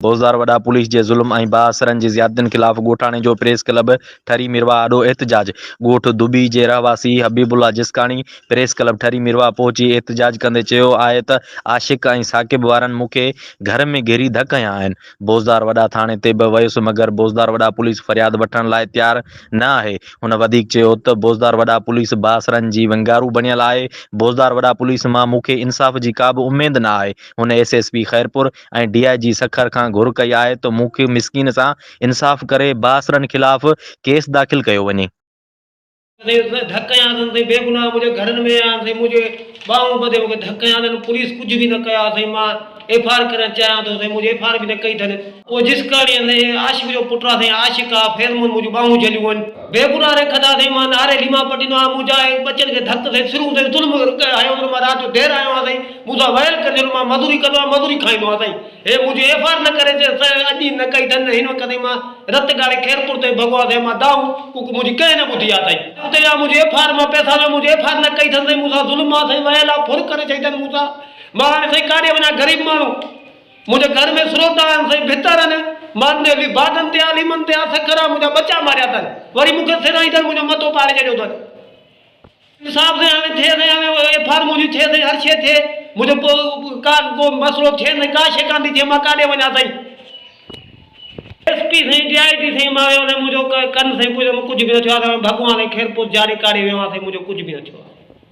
भोजदार वडा police जे ज़ुल्म ऐं बाअसरनि जी ज़ियादतियुनि ख़िलाफ़ ॻोठाणे जो प्रेस क्लब ठरी मिरवा आॾो एहतजाज। ॻोठ दुबी जे रहवासी हबीबुल्ला जिसकाणी प्रेस क्लब ठरी मिरवा पहुची एहतजाज कंदे चयो आहे त आशिक़ ऐं साकिब वारनि मूंखे घर में घेरी धक हयां आहिनि। भोजदार वडा थाणे ते बि वियुसि मगर भोजदार वडा पुलिस फरियाद वठण लाइ तयारु न आहे। हुन वधीक चयो त भोजदार वडा पुलिस बाअसरनि जी वंगारू बणियल आहे। भोजदार वडा पुलिस मां मूंखे इंसाफ़ जी का बि उमेद न आहे। हुन एसएसपी खैरपुर ऐं डीआईजी सखर खां घुर कई आहे त मूंखे मिसकिन सां इंसाफ़ करे बाअसरनि ख़िलाफ़ केस दाख़िल कयो वञे। धक्का बेगुनाह मुझे घर में आया मुझे बाहू बदे मुझे धक्का पुलिस कुछ भी न कया मां एफआर करना चाहा तो मुझे एफआर भी न कई थने वो जिस कारी आशिक जो पुटरा थे आशिका फिर मुझे बाहू जलियो बेगुनाह रे खदा थे मां नारे लीमा पटी नो मुझा बच्चन के धक थे शुरू से जुल्म आयो मां रात जो देर आयो आ मुझा वयल कर मां मजदूरी करवा मजदूरी खाइनो आ ए मुझे एफआर न करे अजी न कई थन हिनो कदे मां रत गाड़े खैरपुर ते भगवा थे मां दाऊ कुक मुझे कह न बुधी आ उते या मुझे एफआर में पैसा में मुझे एफआर न कई थन मुझा जुल्म आ वयल आ फुर करे चाहिए मुझा मां सही कारे वना गरीब मानू मुझे घर में स्रोता सही भितर न माने ली बादन ते आलिमन ते सखरा मुझा बच्चा मारिया तन वरी मुके सिराई तन मुझो मतो पाड़े जड़ो तन हिसाब से हमें थे हमें एफआर मुझी थे हर शे थे मुझे का को मसलो थे न का शिकांदी थे मां काडे वना सही एसपी सही डीआईजी सही मां मुझो कन सही कुछ भी न थियो भगवान खैरपुर जारी काढ़े वियो आ मुझो कुछ भी न थियो।